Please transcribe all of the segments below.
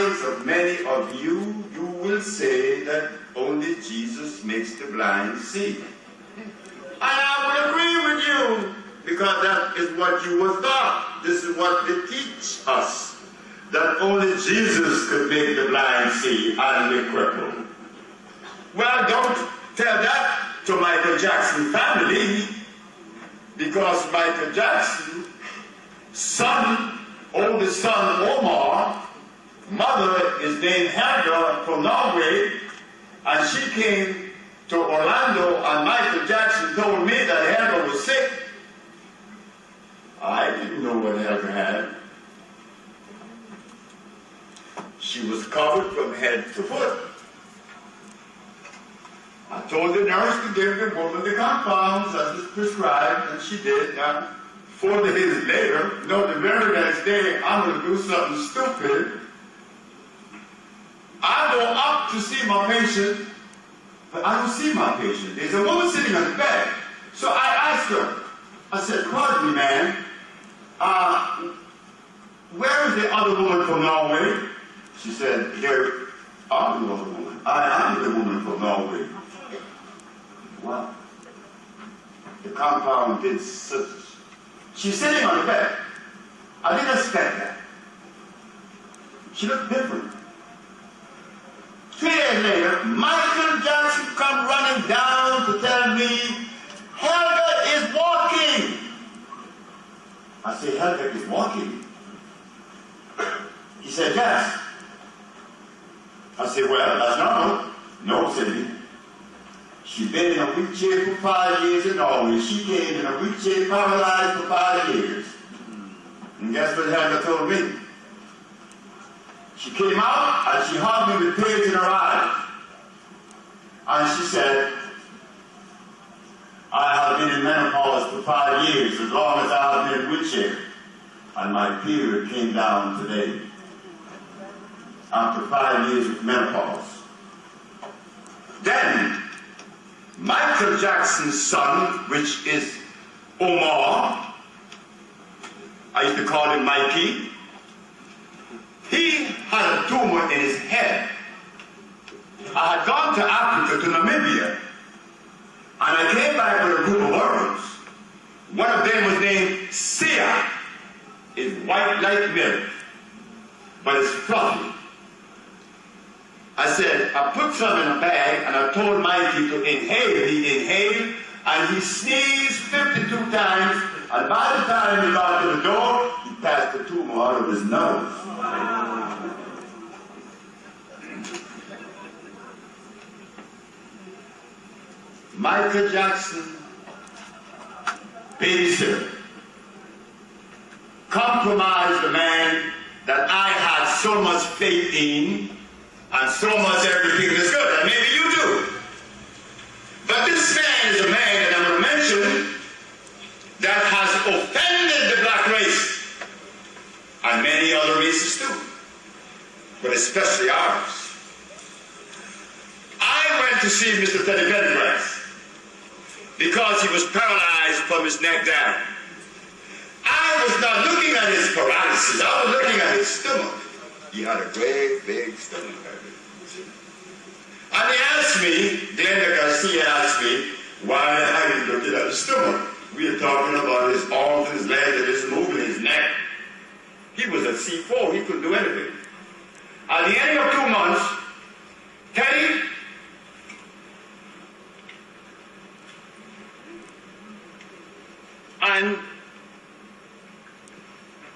eyes of many of you, you will say that only Jesus makes the blind see. And I would agree with you, because that is what you were taught. This is what they teach us, that only Jesus could make the blind see and the crippled. Well, don't tell that to Michael Jackson's family, because Michael Jackson's son, oldest son Omer, mother is named Helga from Norway, and she came to Orlando, and Michael Jackson told me that Helga was sick. I didn't know what Helga had. She was covered from head to foot. I told the nurse to give the woman the compounds as was prescribed, and she did. Now, 4 days later, the very next day, I'm going to do something stupid. I go up to see my patient, but I don't see my patient. There's a woman sitting on the bed. So I asked her, I said, pardon me, man, where is the other woman from Norway? She said, here, I'm the other woman. I am the woman from Norway. What? The compound did such. She's sitting on the bed. I didn't expect that. She looked different. 3 days later, Michael Jackson come running down to tell me, Helga is walking. I said, Helga is walking? He said, yes. I said, well, that's normal. No, said he. She's been in a wheelchair for 5 years in Norway. She came in a wheelchair paralyzed for 5 years. And guess what Helga told me? She came out and she hugged me with tears in her eyes. And she said, I have been in menopause for 5 years, as long as I have been in a wheelchair. And my period came down today. After 5 years of menopause. Then, Michael Jackson's son, which is Omer, I used to call him Mikey, he had a tumor in his head. I had gone to Africa, to Namibia, and I came back with a group of worms. One of them was named Sia. It's white like milk, but it's fluffy. I said, I put some in a bag, and I told Mikey to inhale. He inhaled, and he sneezed 52 times, and by the time he got to the door, he passed the tumor out of his nose. Michael Jackson, babysitter, compromised the man that I had so much faith in, and so much everything is good, and maybe you do. But this man is a man that I'm going to mention that has offended the black race, and many other races too, but especially ours. I went to see Mr. Teddy Pendergrass because he was paralyzed from his neck down. I was not looking at his paralysis, I was looking at his stomach. He had a great big stomach. And he asked me, Glenda Garcia asked me, why are you looking at his stomach? We are talking about his arms and his legs and his movement, his neck. He was at C4, he couldn't do anything. At the end of 2 months, Teddy, and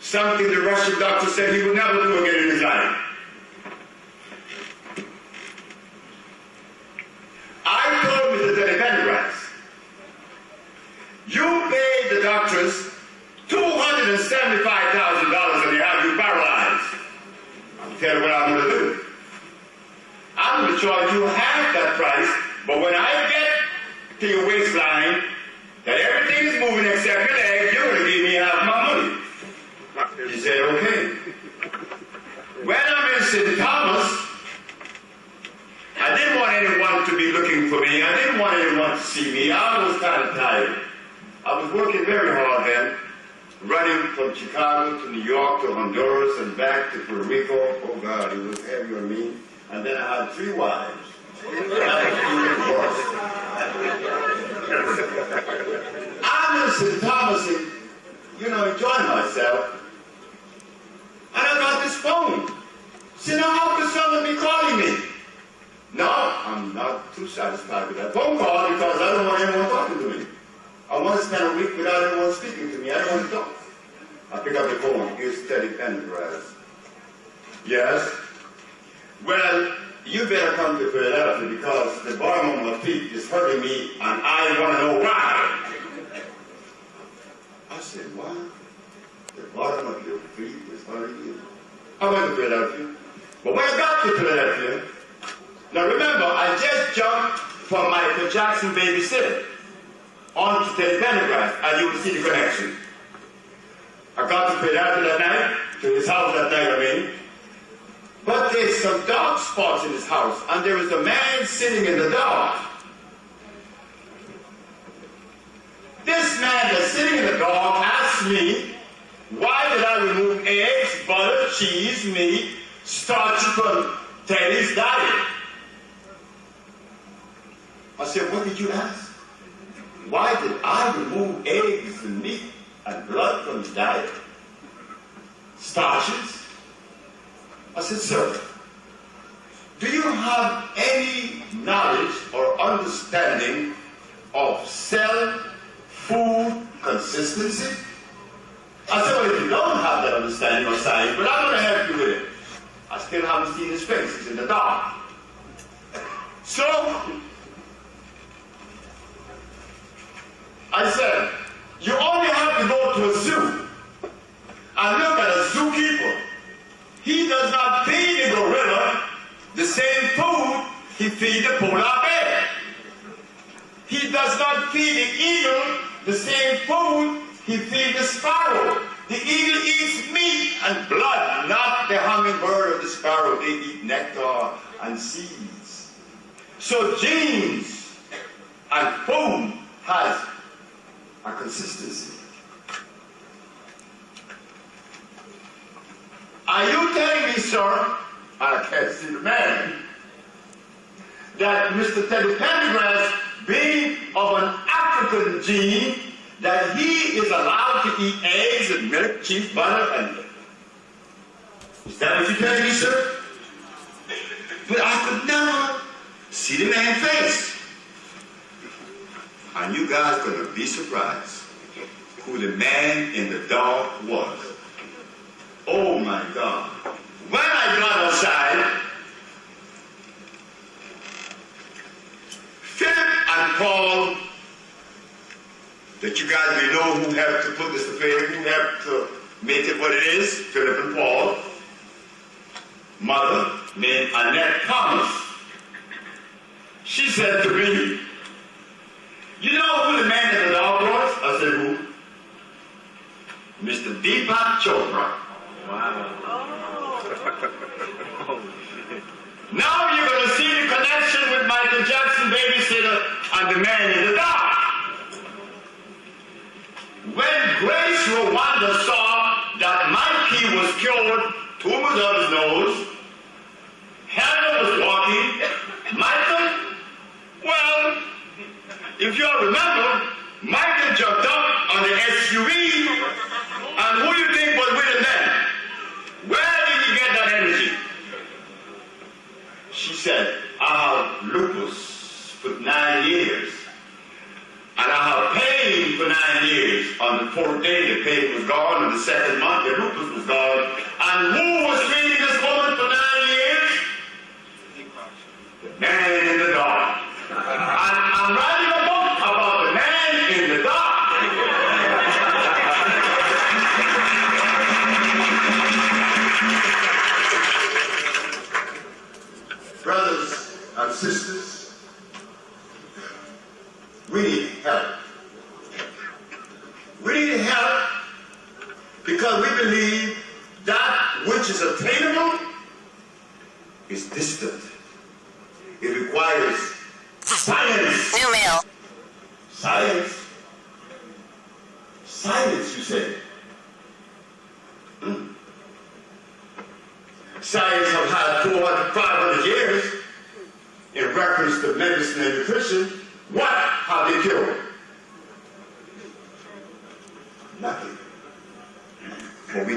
something the Russian doctor said he would never do again in his life. I told Mr. Teddy Pendergrass, you paid the doctors $275,000 and they have you paralyzed. I'll tell you what I'm going to do. I'm going to charge you half that price, but when I get to your waistline, that everything is moving except your legs, you're going to give me half my money. He said, okay. When I'm in St. Thomas, I didn't want anyone to be looking for me. I didn't want anyone to see me. I was kind of tired. I was working very hard then. running from Chicago to New York to Honduras and back to Puerto Rico. Oh God, it was heavy on me. And then I had 3 wives. I'm in St. Thomas, enjoying myself. And I got this phone. See, now how could someone be calling me? No, I'm not too satisfied with that phone call because I don't want anyone talking to me. I want to spend a week without anyone speaking to me. I don't want to talk. I pick up the phone. Here's Teddy Pendergrass. Yes? Well, you better come to Philadelphia because the bottom of my feet is hurting me and I want to know why. I said, what? The bottom of your feet is hurting you? I went to Philadelphia. But when I got to Philadelphia, now remember, I just jumped from Michael Jackson babysitter onto Teddy Pendergrass, and you will see the connection. I got to Philadelphia that night, to his house that night, But there's some dark spots in his house, and there is a man sitting in the dark. This man that's sitting in the dark asked me, why did I remove eggs, butter, cheese, meat, starch from Teddy's diet? I said, what did you ask? Why did I remove eggs and meat and blood from his diet? Starches? I said, sir, do you have any knowledge or understanding of cell food consistency? I said, well, if you don't have that understanding of science, but I'm going to help you with it. I still haven't seen his face. It's in the dark. So, I said, you only have to go to a zoo and look at a zookeeper. He does not feed the gorilla the same food he feeds the polar bear. He does not feed the eagle the same food he feeds the sparrow. The eagle eats meat and blood, not the hummingbird or the sparrow. They eat nectar and seeds. So genes and food has a consistency. Are you telling me, sir, and I can't see the man, that Mr. Teddy Pendergrass, being of an African gene, that he is allowed to eat eggs and milk, cheese, butter, and... Is that what you're telling me, sir? But I could never see the man's face. And you guys are going to be surprised who the man in the dark was. Oh my God. When I got outside, Philip and Paul, that you guys may know who helped to put this affair, who helped to make it what it is, Philip and Paul, mother named Annette Thomas, she said to me, you know who the man in the dark was? I said, who? Mr. Deepak Chopra. Wow. Now you're going to see the connection with Michael Jackson, babysitter, and the man in the dark. When Grace Rwanda saw that Mikey was cured, tumors on his nose, Hannah was walking, Michael, well, if you all remember, Michael jumped up on the SUV, and who do you think was with him then? Where did he get that energy? She said, I have lupus for 9 years. And I have pain for 9 years. On the 4th day, the pain was gone. On the 2nd month, the lupus was gone. And who was treating this woman for 9 years? The man in the dark. And I'm writing a book about the man in the dark. Brothers and sisters, we need help. We need help because we believe that which is attainable is distant. It requires science. New mail. Science. Science, you say. Science have had 400, 500 years in reference to medicine and nutrition. What have they killed? Nothing. When we